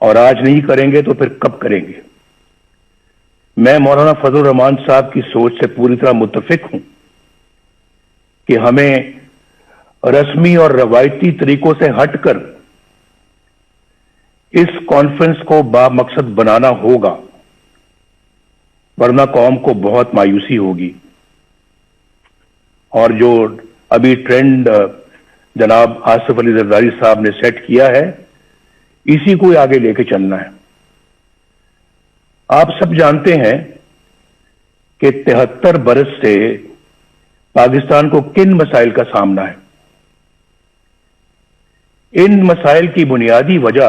اور آج نہیں کریں گے تو پھر کب کریں گے؟ میں مولانا فضل الرحمان صاحب کی سوچ سے پوری طرح متفق ہوں کہ ہمیں رسمی اور روایتی طریقوں سے ہٹ کر اس کانفرنس کو بامقصد بنانا ہوگا، ورنہ قوم کو بہت مایوسی ہوگی۔ اور جو ابھی ٹرینڈ جناب آصف علی زرداری صاحب نے سیٹ کیا ہے، اسی کو آگے لے کے چلنا ہے۔ آپ سب جانتے ہیں کہ 73 برس سے پاکستان کو کن مسائل کا سامنا ہے۔ ان مسائل کی بنیادی وجہ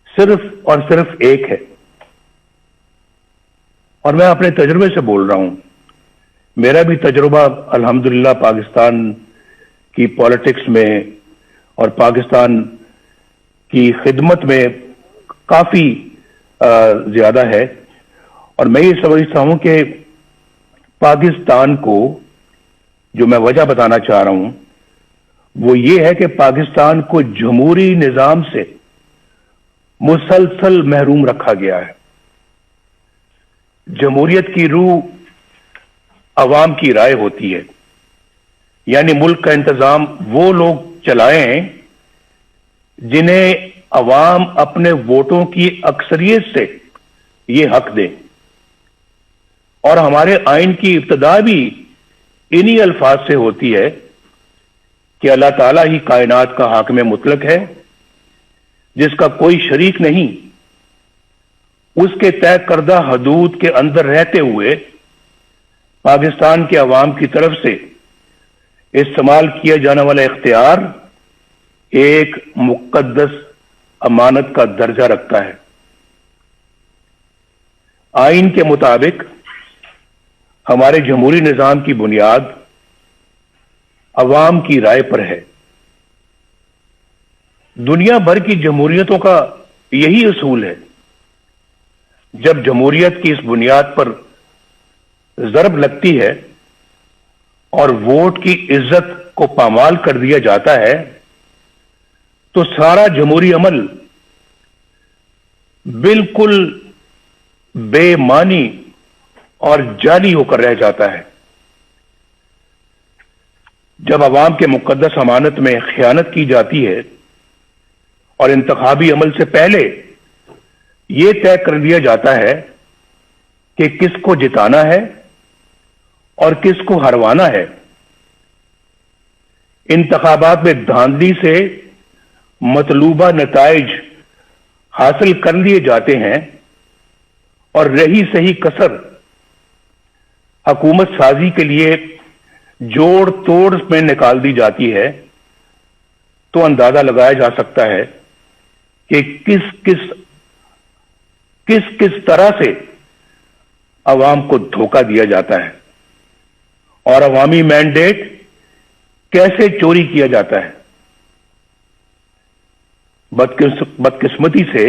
صرف اور صرف ایک ہے، اور میں اپنے تجربے سے بول رہا ہوں۔ میرا بھی تجربہ الحمدللہ پاکستان کی پالیٹکس میں اور پاکستان کی خدمت میں کافی زیادہ ہے، اور میں یہ سمجھتا ہوں کہ پاکستان کو جو میں وجہ بتانا چاہ رہا ہوں وہ یہ ہے کہ پاکستان کو جمہوری نظام سے مسلسل محروم رکھا گیا ہے۔ جمہوریت کی روح عوام کی رائے ہوتی ہے، یعنی ملک کا انتظام وہ لوگ چلائیں جنہیں عوام اپنے ووٹوں کی اکثریت سے یہ حق دیں، اور ہمارے آئین کی ابتدا بھی انہی الفاظ سے ہوتی ہے کہ اللہ تعالیٰ ہی کائنات کا حاکم مطلق ہے، جس کا کوئی شریک نہیں۔ اس کے طے کردہ حدود کے اندر رہتے ہوئے پاکستان کے عوام کی طرف سے استعمال کیا جانے والا اختیار ایک مقدس امانت کا درجہ رکھتا ہے۔ آئین کے مطابق ہمارے جمہوری نظام کی بنیاد عوام کی رائے پر ہے۔ دنیا بھر کی جمہوریتوں کا یہی اصول ہے۔ جب جمہوریت کی اس بنیاد پر ضرب لگتی ہے اور ووٹ کی عزت کو پامال کر دیا جاتا ہے تو سارا جمہوری عمل بالکل بے معنی اور جعلی ہو کر رہ جاتا ہے۔ جب عوام کے مقدس امانت میں خیانت کی جاتی ہے اور انتخابی عمل سے پہلے یہ طے کر دیا جاتا ہے کہ کس کو جتانا ہے اور کس کو ہروانا ہے، انتخابات میں دھاندلی سے مطلوبہ نتائج حاصل کر لیے جاتے ہیں اور رہی صحیح کسر حکومت سازی کے لیے جوڑ توڑ میں نکال دی جاتی ہے، تو اندازہ لگایا جا سکتا ہے کہ کس طرح سے عوام کو دھوکہ دیا جاتا ہے اور عوامی مینڈیٹ کیسے چوری کیا جاتا ہے۔ بدقسمتی سے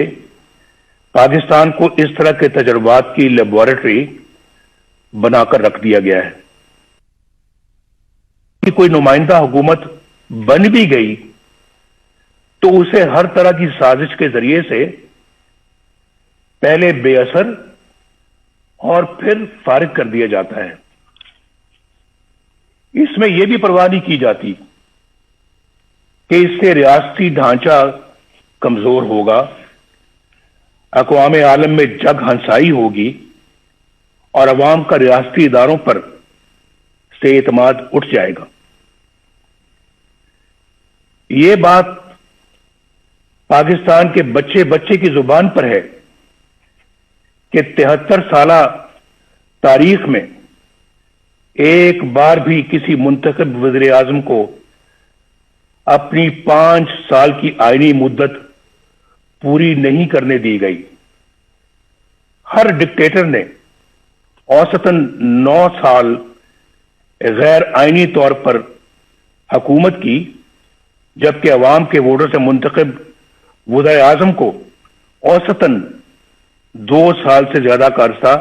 پاکستان کو اس طرح کے تجربات کی لیبارٹری بنا کر رکھ دیا گیا ہے کہ کوئی نمائندہ حکومت بن بھی گئی تو اسے ہر طرح کی سازش کے ذریعے سے پہلے بے اثر اور پھر فارغ کر دیا جاتا ہے۔ اس میں یہ بھی پرواہ نہیں کی جاتی کہ اس سے ریاستی ڈھانچہ کمزور ہوگا، اقوام عالم میں جگ ہنسائی ہوگی اور عوام کا ریاستی اداروں پر سے اعتماد اٹھ جائے گا۔ یہ بات پاکستان کے بچے کی زبان پر ہے کہ 73 سالہ تاریخ میں ایک بار بھی کسی منتخب وزیر اعظم کو اپنی 5 سال کی آئینی مدت پوری نہیں کرنے دی گئی۔ ہر ڈکٹیٹر نے اوسطاً 9 سال غیر آئینی طور پر حکومت کی، جبکہ عوام کے ووٹوں سے منتخب وزیر اعظم کو اوسطاً 2 سال سے زیادہ کا عرصہ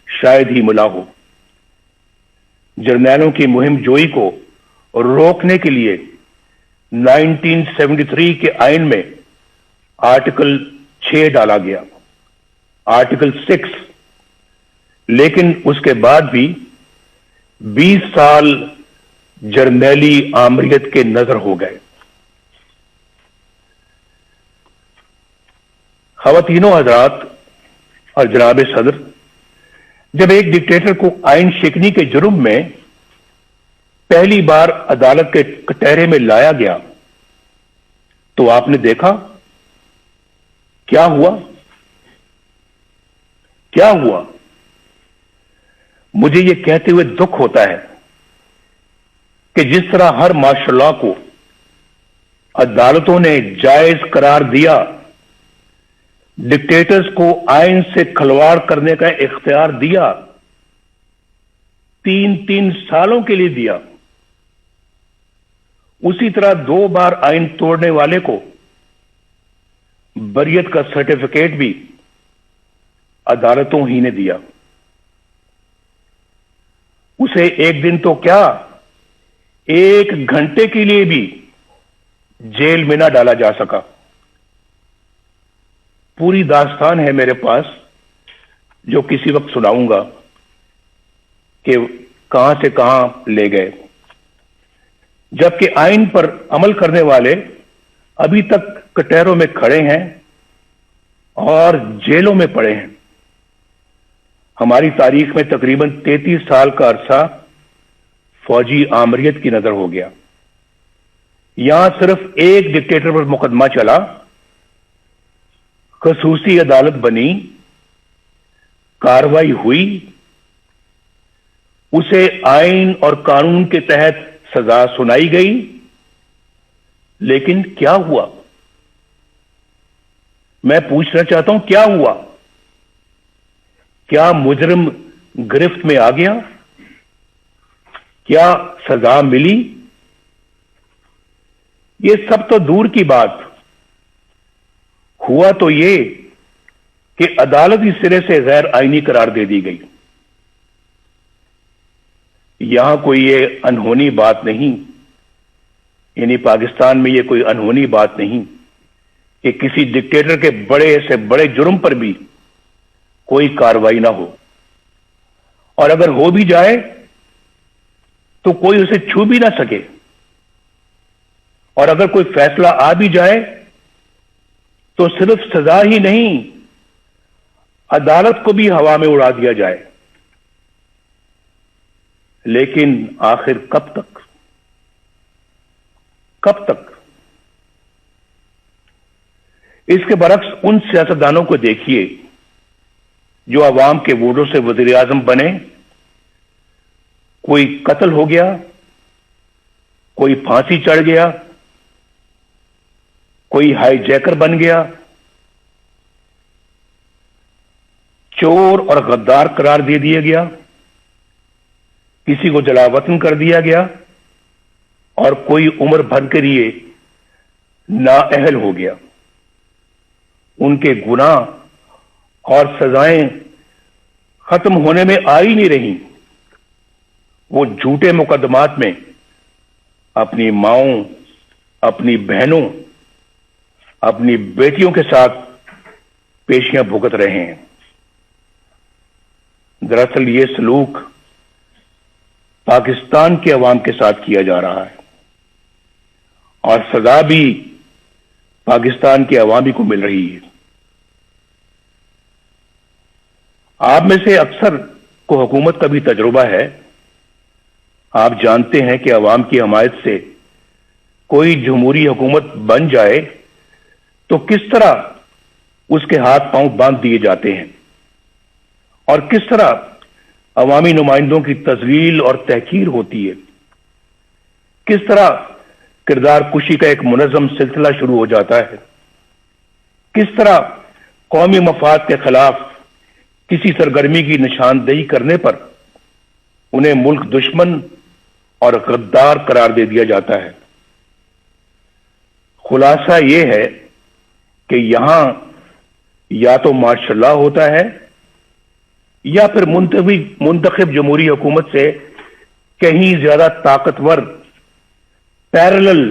شاید ہی ملا ہو۔ جرنیلوں کی مہم جوئی کو روکنے کے لیے 1973 کے آئین میں آرٹیکل 6 ڈالا گیا، آرٹیکل 6، لیکن اس کے بعد بھی 20 سال جرنیلی آمریت کے نظر ہو گئے۔ خواتین و حضرات اور جناب صدر، جب ایک ڈکٹیٹر کو آئین شکنی کے جرم میں پہلی بار عدالت کے کٹہرے میں لایا گیا تو آپ نے دیکھا کیا ہوا؟ کیا ہوا؟ مجھے یہ کہتے ہوئے دکھ ہوتا ہے کہ جس طرح ہر مارشل لا کو عدالتوں نے جائز قرار دیا، ڈکٹیٹرز کو آئین سے کھلواڑ کرنے کا اختیار دیا، 3 سالوں کے لیے دیا، اسی طرح 2 بار آئین توڑنے والے کو بریت کا سرٹیفکیٹ بھی عدالتوں ہی نے دیا۔ اسے ایک دن تو کیا، 1 گھنٹے کے لیے بھی جیل میں نہ ڈالا جا سکا۔ پوری داستان ہے میرے پاس جو کسی وقت سناؤں گا کہ کہاں سے کہاں لے گئے، جبکہ آئین پر عمل کرنے والے ابھی تک کٹہروں میں کھڑے ہیں اور جیلوں میں پڑے ہیں۔ ہماری تاریخ میں تقریباً 33 سال کا عرصہ فوجی آمریت کی نظر ہو گیا۔ یہاں صرف ایک ڈکٹیٹر پر مقدمہ چلا، خصوصی عدالت بنی، کارروائی ہوئی، اسے آئین اور قانون کے تحت سزا سنائی گئی، لیکن کیا ہوا؟ میں پوچھنا چاہتا ہوں کیا ہوا؟ کیا مجرم گرفت میں آ گیا؟ کیا سزا ملی؟ یہ سب تو دور کی بات، ہوا تو یہ کہ عدالت اس سرے سے غیر آئینی قرار دے دی گئی۔ یہاں کوئی یہ انہونی بات نہیں، یعنی پاکستان میں یہ کوئی انہونی بات نہیں کہ کسی ڈکٹیٹر کے بڑے سے بڑے جرم پر بھی کوئی کارروائی نہ ہو، اور اگر ہو بھی جائے تو کوئی اسے چھو بھی نہ سکے، اور اگر کوئی فیصلہ آ بھی جائے تو صرف سزا ہی نہیں، عدالت کو بھی ہوا میں اڑا دیا جائے۔ لیکن آخر کب تک؟ کب تک؟ اس کے برعکس ان سیاستدانوں کو دیکھیے جو عوام کے ووٹوں سے وزیر اعظم بنے، کوئی قتل ہو گیا، کوئی پھانسی چڑھ گیا، کوئی ہائی جیکر بن گیا، چور اور غدار قرار دے دیا گیا، کسی کو جلا وطن کر دیا گیا، اور کوئی عمر بھر کے لیے نااہل ہو گیا۔ ان کے گناہ اور سزائیں ختم ہونے میں آ ہی نہیں رہی، وہ جھوٹے مقدمات میں اپنی ماؤں، اپنی بہنوں، اپنی بیٹیوں کے ساتھ پیشیاں بھگت رہے ہیں۔ دراصل یہ سلوک پاکستان کے عوام کے ساتھ کیا جا رہا ہے، اور سزا بھی پاکستان کے عوامی کو مل رہی ہے۔ آپ میں سے اکثر کو حکومت کا بھی تجربہ ہے، آپ جانتے ہیں کہ عوام کی حمایت سے کوئی جمہوری حکومت بن جائے تو کس طرح اس کے ہاتھ پاؤں باندھ دیے جاتے ہیں، اور کس طرح عوامی نمائندوں کی تذلیل اور تحقیر ہوتی ہے، کس طرح کردار کشی کا ایک منظم سلسلہ شروع ہو جاتا ہے، کس طرح قومی مفاد کے خلاف کسی سرگرمی کی نشاندہی کرنے پر انہیں ملک دشمن اور غدار قرار دے دیا جاتا ہے۔ خلاصہ یہ ہے کہ یہاں یا تو مارشل لا ہوتا ہے یا پھر منتخب جمہوری حکومت سے کہیں زیادہ طاقتور پیرلل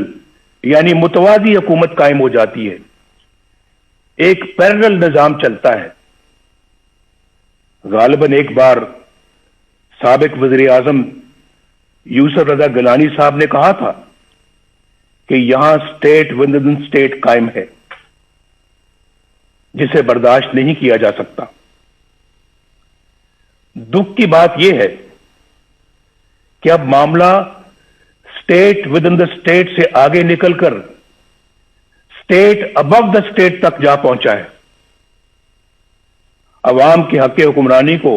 یعنی متوازی حکومت قائم ہو جاتی ہے، ایک پیرلل نظام چلتا ہے. غالباً ایک بار سابق وزیر اعظم یوسف رضا گیلانی صاحب نے کہا تھا کہ یہاں اسٹیٹ ود ان اسٹیٹ قائم ہے جسے برداشت نہیں کیا جا سکتا. دکھ کی بات یہ ہے کہ اب معاملہ state with in the state سے آگے نکل کر اسٹیٹ ابو دا اسٹیٹ تک جا پہنچا ہے. عوام کے حق حکمرانی کو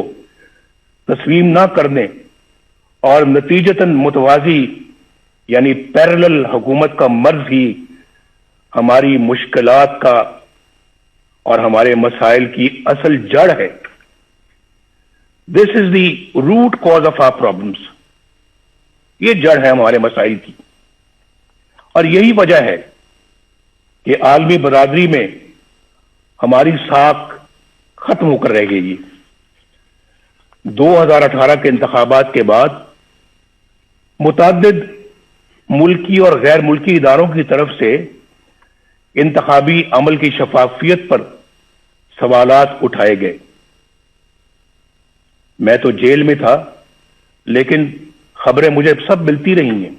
تسلیم نہ کرنے اور نتیجتاً متوازی یعنی پیرلل حکومت کا مرض ہی ہماری مشکلات کا اور ہمارے مسائل کی اصل جڑ ہے. This is the root cause of our problems. یہ جڑ ہے ہمارے مسائل کی، اور یہی وجہ ہے کہ عالمی برادری میں ہماری ساکھ ختم ہو کر رہ گئی. 2018 کے انتخابات کے بعد متعدد ملکی اور غیر ملکی اداروں کی طرف سے انتخابی عمل کی شفافیت پر سوالات اٹھائے گئے. میں تو جیل میں تھا، لیکن خبریں مجھے سب ملتی رہی ہیں.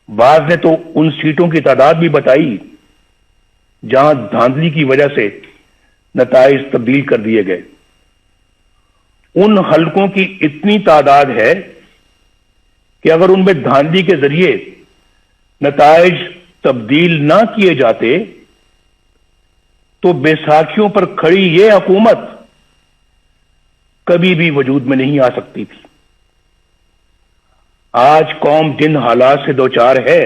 بعض نے تو ان سیٹوں کی تعداد بھی بتائی جہاں دھاندلی کی وجہ سے نتائج تبدیل کر دیے گئے. ان حلقوں کی اتنی تعداد ہے کہ اگر ان میں دھاندلی کے ذریعے نتائج تبدیل نہ کیے جاتے تو بیساکھیوں پر کھڑی یہ حکومت کبھی بھی وجود میں نہیں آ سکتی تھی. آج قوم جن حالات سے دوچار ہے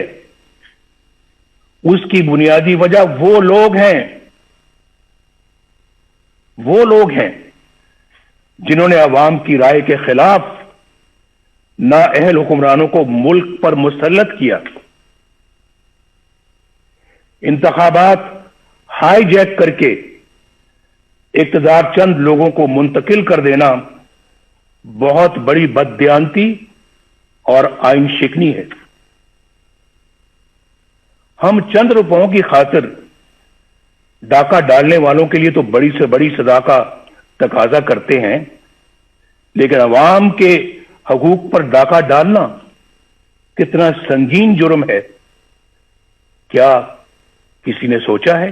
اس کی بنیادی وجہ وہ لوگ ہیں جنہوں نے عوام کی رائے کے خلاف نااہل حکمرانوں کو ملک پر مسلط کیا. انتخابات ہائی جیک کر کے اقتدار چند لوگوں کو منتقل کر دینا بہت بڑی بددیانتی اور آئین شکنی ہے. ہم چند روپوں کی خاطر ڈاکہ ڈالنے والوں کے لیے تو بڑی سے بڑی سزا کا تقاضا کرتے ہیں، لیکن عوام کے حقوق پر ڈاکہ ڈالنا کتنا سنگین جرم ہے، کیا کسی نے سوچا ہے؟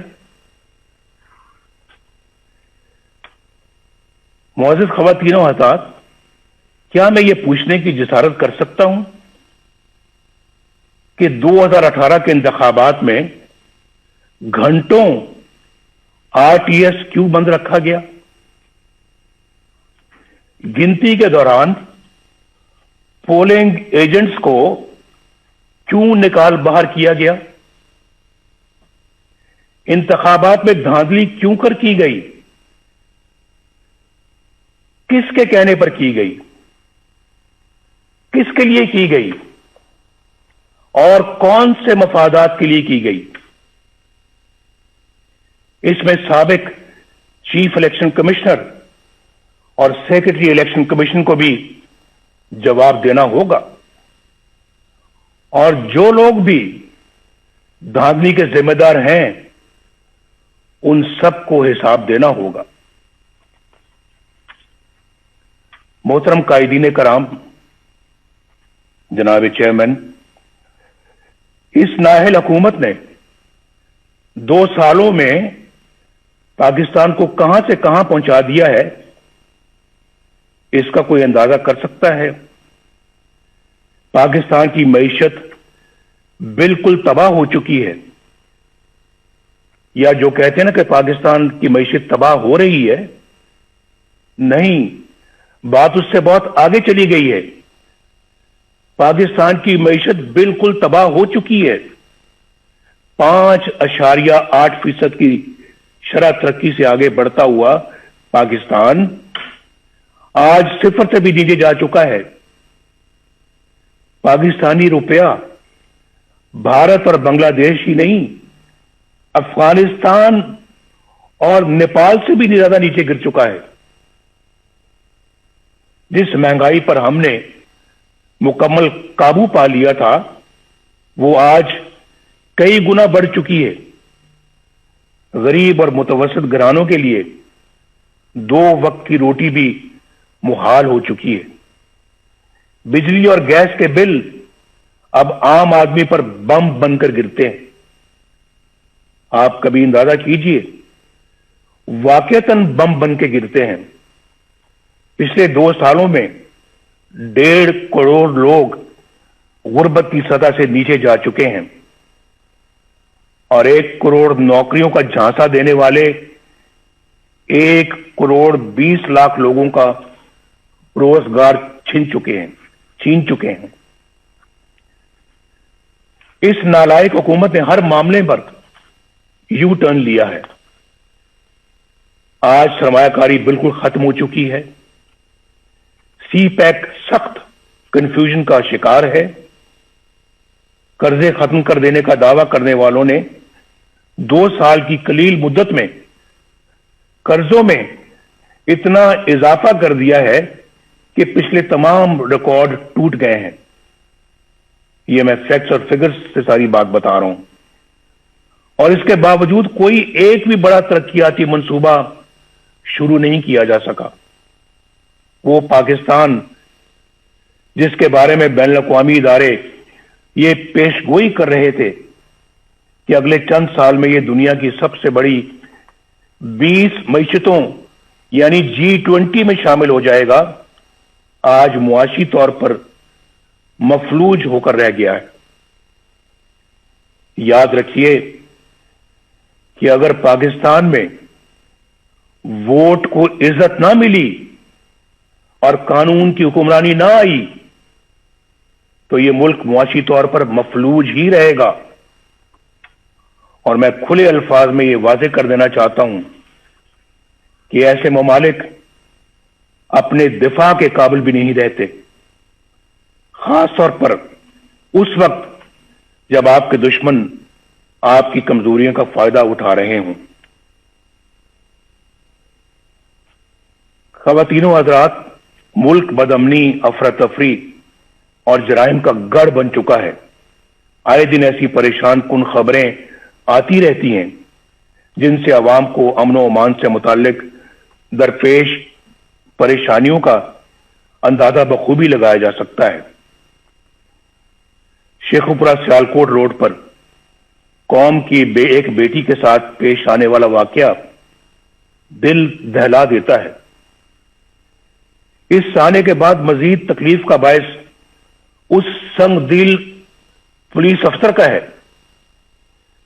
معزز خواتین و حضرات، کیا میں یہ پوچھنے کی جسارت کر سکتا ہوں کہ 2018 کے انتخابات میں گھنٹوں آر ٹی ایس کیوں بند رکھا گیا؟ گنتی کے دوران پولنگ ایجنٹس کو کیوں نکال باہر کیا گیا؟ انتخابات میں دھاندلی کیوں کر کی گئی؟ کس کے کہنے پر کی گئی؟ کس کے لیے کی گئی؟ اور کون سے مفادات کے لیے کی گئی؟ اس میں سابق چیف الیکشن کمشنر اور سیکرٹری الیکشن کمیشن کو بھی جواب دینا ہوگا، اور جو لوگ بھی دھاندلی کے ذمہ دار ہیں ان سب کو حساب دینا ہوگا. محترم قائدین کرام، جناب چیئرمین، اس نااہل حکومت نے 2 سالوں میں پاکستان کو کہاں سے کہاں پہنچا دیا ہے، اس کا کوئی اندازہ کر سکتا ہے؟ پاکستان کی معیشت بالکل تباہ ہو چکی ہے، یا جو کہتے ہیں نا کہ پاکستان کی معیشت تباہ ہو رہی ہے، نہیں، بات اس سے بہت آگے چلی گئی ہے. پاکستان کی معیشت بالکل تباہ ہو چکی ہے. 5.8% کی شرح ترقی سے آگے بڑھتا ہوا پاکستان آج 0 سے بھی نیچے جا چکا ہے. پاکستانی روپیہ بھارت اور بنگلہ دیش ہی نہیں، افغانستان اور نیپال سے بھی زیادہ نیچے گر چکا ہے. جس مہنگائی پر ہم نے مکمل قابو پا لیا تھا وہ آج کئی گنا بڑھ چکی ہے. غریب اور متوسط گھرانوں کے لیے 2 وقت کی روٹی بھی محال ہو چکی ہے۔ بجلی اور گیس کے بل اب عام آدمی پر بم بن کر گرتے ہیں۔ آپ کبھی اندازہ کیجئے، واقعتاً بم بن کے گرتے ہیں۔ پچھلے 2 سالوں میں 1.5 کروڑ لوگ غربت کی سطح سے نیچے جا چکے ہیں، اور 1 کروڑ نوکریوں کا جھانسا دینے والے 1 کروڑ 20 لاکھ لوگوں کا روزگار چھین چکے ہیں۔ اس نالائق حکومت نے ہر معاملے پر یو ٹرن لیا ہے۔ آج سرمایہ کاری بالکل ختم ہو چکی ہے۔ سی پیک سخت کنفیوژن کا شکار ہے۔ قرضے ختم کر دینے کا دعویٰ کرنے والوں نے 2 سال کی قلیل مدت میں قرضوں میں اتنا اضافہ کر دیا ہے کہ پچھلے تمام ریکارڈ ٹوٹ گئے ہیں۔ یہ میں فیکٹس اور فگرز سے ساری بات بتا رہا ہوں، اور اس کے باوجود کوئی ایک بھی بڑا ترقیاتی منصوبہ شروع نہیں کیا جا سکا۔ وہ پاکستان جس کے بارے میں بین الاقوامی ادارے یہ پیشگوئی کر رہے تھے کہ اگلے چند سال میں یہ دنیا کی سب سے بڑی 20 معیشتوں یعنی G20 میں شامل ہو جائے گا، آج معاشی طور پر مفلوج ہو کر رہ گیا ہے۔ یاد رکھیے کہ اگر پاکستان میں ووٹ کو عزت نہ ملی اور قانون کی حکمرانی نہ آئی تو یہ ملک معاشی طور پر مفلوج ہی رہے گا۔ اور میں کھلے الفاظ میں یہ واضح کر دینا چاہتا ہوں کہ ایسے ممالک اپنے دفاع کے قابل بھی نہیں رہتے، خاص طور پر اس وقت جب آپ کے دشمن آپ کی کمزوریوں کا فائدہ اٹھا رہے ہوں۔ خواتین و حضرات، ملک بدامنی، افراتفری اور جرائم کا گڑھ بن چکا ہے۔ آئے دن ایسی پریشان کن خبریں آتی رہتی ہیں جن سے عوام کو امن و امان سے متعلق درپیش پریشانیوں کا اندازہ بخوبی لگایا جا سکتا ہے۔ شیخوپورہ سیالکوٹ روڈ پر قوم کی ایک بیٹی کے ساتھ پیش آنے والا واقعہ دل دہلا دیتا ہے۔ اس سانے کے بعد مزید تکلیف کا باعث اس سنگ دل پولیس افسر کا ہے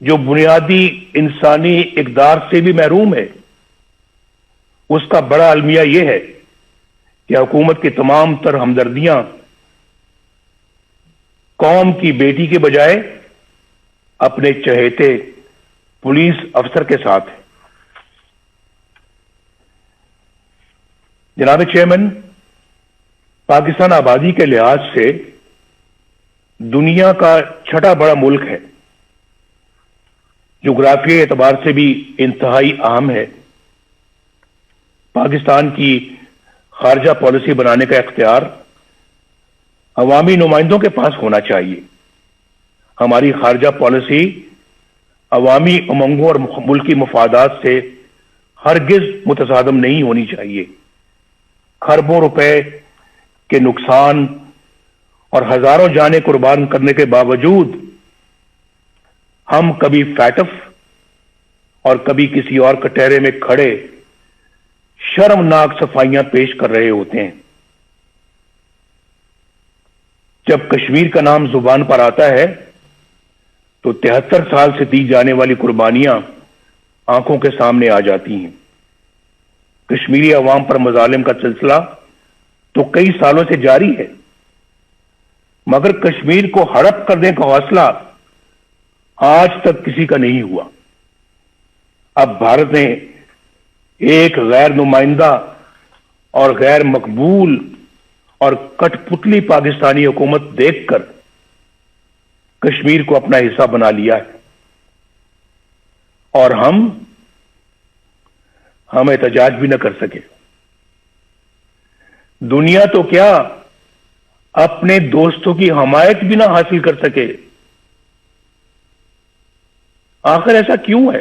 جو بنیادی انسانی اقدار سے بھی محروم ہے۔ اس کا بڑا المیہ یہ ہے کہ حکومت کی تمام تر ہمدردیاں قوم کی بیٹی کے بجائے اپنے چہیتے پولیس افسر کے ساتھ ہے۔ جناب چیئرمین، پاکستان آبادی کے لحاظ سے دنیا کا 6واں بڑا ملک ہے، جغرافیائی اعتبار سے بھی انتہائی اہم ہے۔ پاکستان کی خارجہ پالیسی بنانے کا اختیار عوامی نمائندوں کے پاس ہونا چاہیے۔ ہماری خارجہ پالیسی عوامی امنگوں اور ملکی مفادات سے ہرگز متصادم نہیں ہونی چاہیے۔ کھربوں روپے کے نقصان اور ہزاروں جانیں قربان کرنے کے باوجود ہم کبھی فیٹف اور کبھی کسی اور کٹہرے میں کھڑے شرمناک صفائیاں پیش کر رہے ہوتے ہیں۔ جب کشمیر کا نام زبان پر آتا ہے تو 73 سال سے دی جانے والی قربانیاں آنکھوں کے سامنے آ جاتی ہیں۔ کشمیری عوام پر مظالم کا سلسلہ تو کئی سالوں سے جاری ہے، مگر کشمیر کو ہڑپ کرنے کا حوصلہ آج تک کسی کا نہیں ہوا۔ اب بھارت نے ایک غیر نمائندہ اور غیر مقبول اور کٹ پتلی پاکستانی حکومت دیکھ کر کشمیر کو اپنا حصہ بنا لیا ہے، اور ہم احتجاج بھی نہ کر سکے۔ دنیا تو کیا اپنے دوستوں کی حمایت بھی نہ حاصل کر سکے۔ آخر ایسا کیوں ہے؟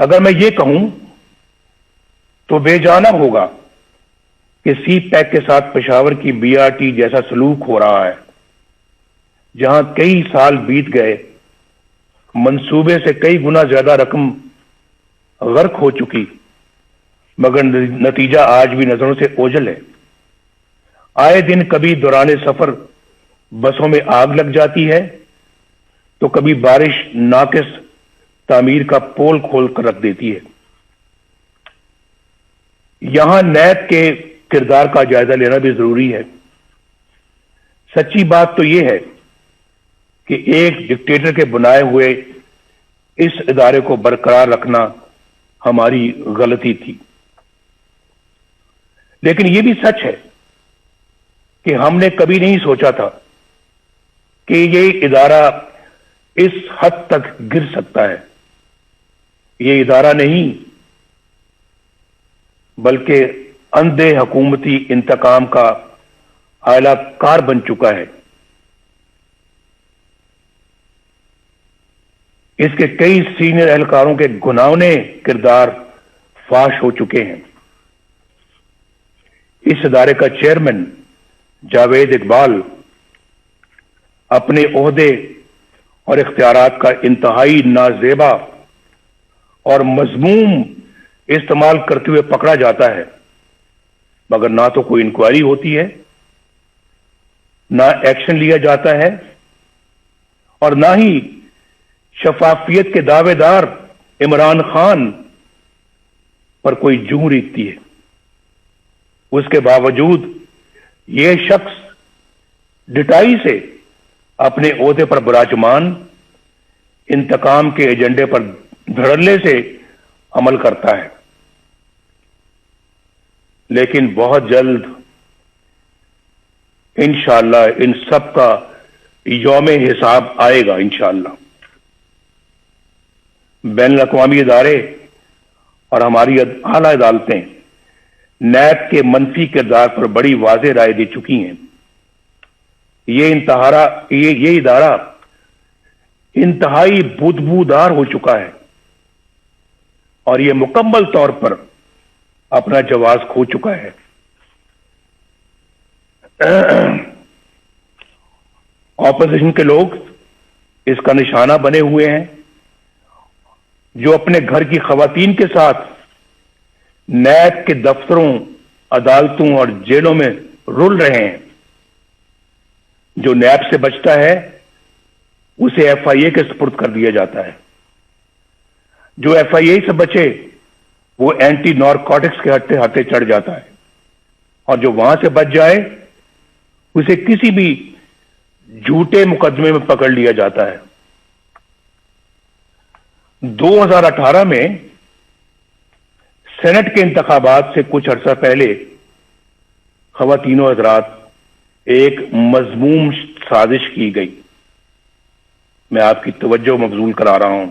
اگر میں یہ کہوں تو بے جانا ہوگا کہ سی پیک کے ساتھ پشاور کی بی آر ٹی جیسا سلوک ہو رہا ہے، جہاں کئی سال بیت گئے، منصوبے سے کئی گنا زیادہ رقم غرق ہو چکی، مگر نتیجہ آج بھی نظروں سے اوجھل ہے۔ آئے دن کبھی دوران سفر بسوں میں آگ لگ جاتی ہے تو کبھی بارش ناقص تعمیر کا پول کھول کر رکھ دیتی ہے۔ یہاں نیب کے کردار کا جائزہ لینا بھی ضروری ہے۔ سچی بات تو یہ ہے کہ ایک ڈکٹیٹر کے بنائے ہوئے اس ادارے کو برقرار رکھنا ہماری غلطی تھی، لیکن یہ بھی سچ ہے کہ ہم نے کبھی نہیں سوچا تھا کہ یہ ادارہ اس حد تک گر سکتا ہے۔ یہ ادارہ نہیں بلکہ اندھے حکومتی انتقام کا اعلی کار بن چکا ہے۔ اس کے کئی سینئر اہلکاروں کے گھناؤنے کردار فاش ہو چکے ہیں۔ اس ادارے کا چیئرمین جاوید اقبال اپنے عہدے اور اختیارات کا انتہائی نازیبا اور مذموم استعمال کرتے ہوئے پکڑا جاتا ہے، مگر نہ تو کوئی انکوائری ہوتی ہے، نہ ایکشن لیا جاتا ہے، اور نہ ہی شفافیت کے دعوے دار عمران خان پر کوئی جوں ریتتی ہے۔ اس کے باوجود یہ شخص ڈٹائی سے اپنے عہدے پر براجمان انتقام کے ایجنڈے پر دھڑلے سے عمل کرتا ہے، لیکن بہت جلد انشاءاللہ ان سب کا یوم حساب آئے گا انشاءاللہ۔ بین الاقوامی ادارے اور ہماری اعلیٰ عدالتیں نیب کے منفی کردار پر بڑی واضح رائے دے چکی ہیں۔ یہ ادارہ انتہائی بدبودار ہو چکا ہے اور یہ مکمل طور پر اپنا جواز کھو چکا ہے۔ اپوزیشن کے لوگ اس کا نشانہ بنے ہوئے ہیں، جو اپنے گھر کی خواتین کے ساتھ نیب کے دفتروں، عدالتوں اور جیلوں میں رل رہے ہیں۔ جو نیب سے بچتا ہے اسے ایف آئی اے کے سپرد کر دیا جاتا ہے، جو ایف آئی اے سے بچے وہ اینٹی نارکوٹکس کے ہاتھے چڑھ جاتا ہے، اور جو وہاں سے بچ جائے اسے کسی بھی جھوٹے مقدمے میں پکڑ لیا جاتا ہے۔ 2018 میں سینٹ کے انتخابات سے کچھ عرصہ پہلے خواتین و حضرات ایک مذموم سازش کی گئی، میں آپ کی توجہ مبذول کرا رہا ہوں۔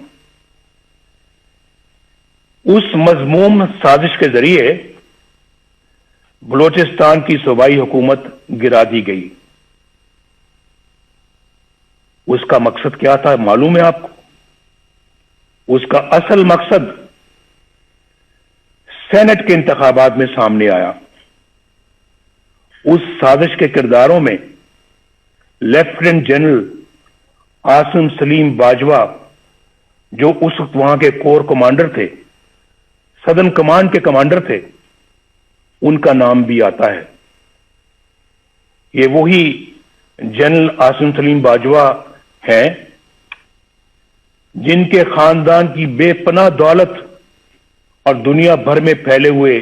اس مذموم سازش کے ذریعے بلوچستان کی صوبائی حکومت گرا دی گئی۔ اس کا مقصد کیا تھا معلوم ہے آپ کو؟ اس کا اصل مقصد سینٹ کے انتخابات میں سامنے آیا۔ اس سازش کے کرداروں میں لیفٹیننٹ جنرل عاصم سلیم باجوہ، جو اس وقت وہاں کے کور کمانڈر تھے، سدرن کمانڈ کے کمانڈر تھے، ان کا نام بھی آتا ہے۔ یہ وہی جنرل عاصم سلیم باجوہ ہیں جن کے خاندان کی بے پناہ دولت اور دنیا بھر میں پھیلے ہوئے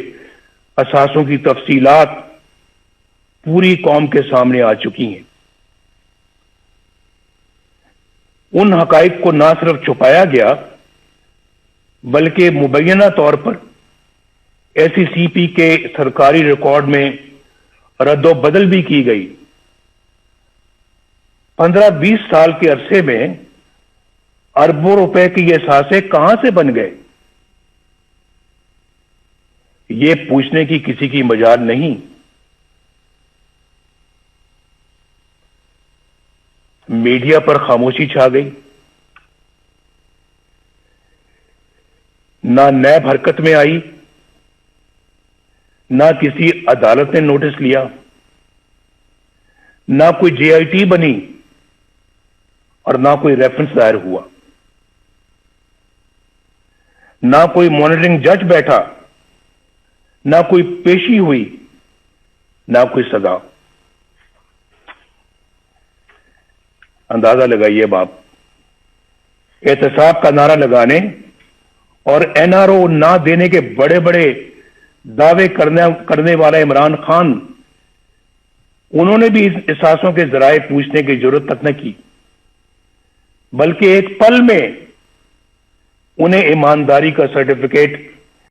اثاثوں کی تفصیلات پوری قوم کے سامنے آ چکی ہیں۔ ان حقائق کو نہ صرف چھپایا گیا بلکہ مبینہ طور پر ایس سی پی کے سرکاری ریکارڈ میں رد و بدل بھی کی گئی۔ 15-20 سال کے عرصے میں اربوں روپے کے یہ اثاثے کہاں سے بن گئے، یہ پوچھنے کی کسی کی مجال نہیں۔ میڈیا پر خاموشی چھا گئی۔ نہ نیب حرکت میں آئی، نہ کسی عدالت نے نوٹس لیا، نہ کوئی جے آئی ٹی بنی، اور نہ کوئی ریفرنس دائر ہوا، نہ کوئی مانیٹرنگ جج بیٹھا، نہ کوئی پیشی ہوئی، نہ کوئی سزا۔ اندازہ لگائیے باپ، احتساب کا نعرہ لگانے اور این آر او نہ دینے کے بڑے بڑے دعوے کرنے والا عمران خان، انہوں نے بھی اس احساسوں کے ذرائع پوچھنے کی ضرورت تک نہ کی، بلکہ ایک پل میں انہیں ایمانداری کا سرٹیفکیٹ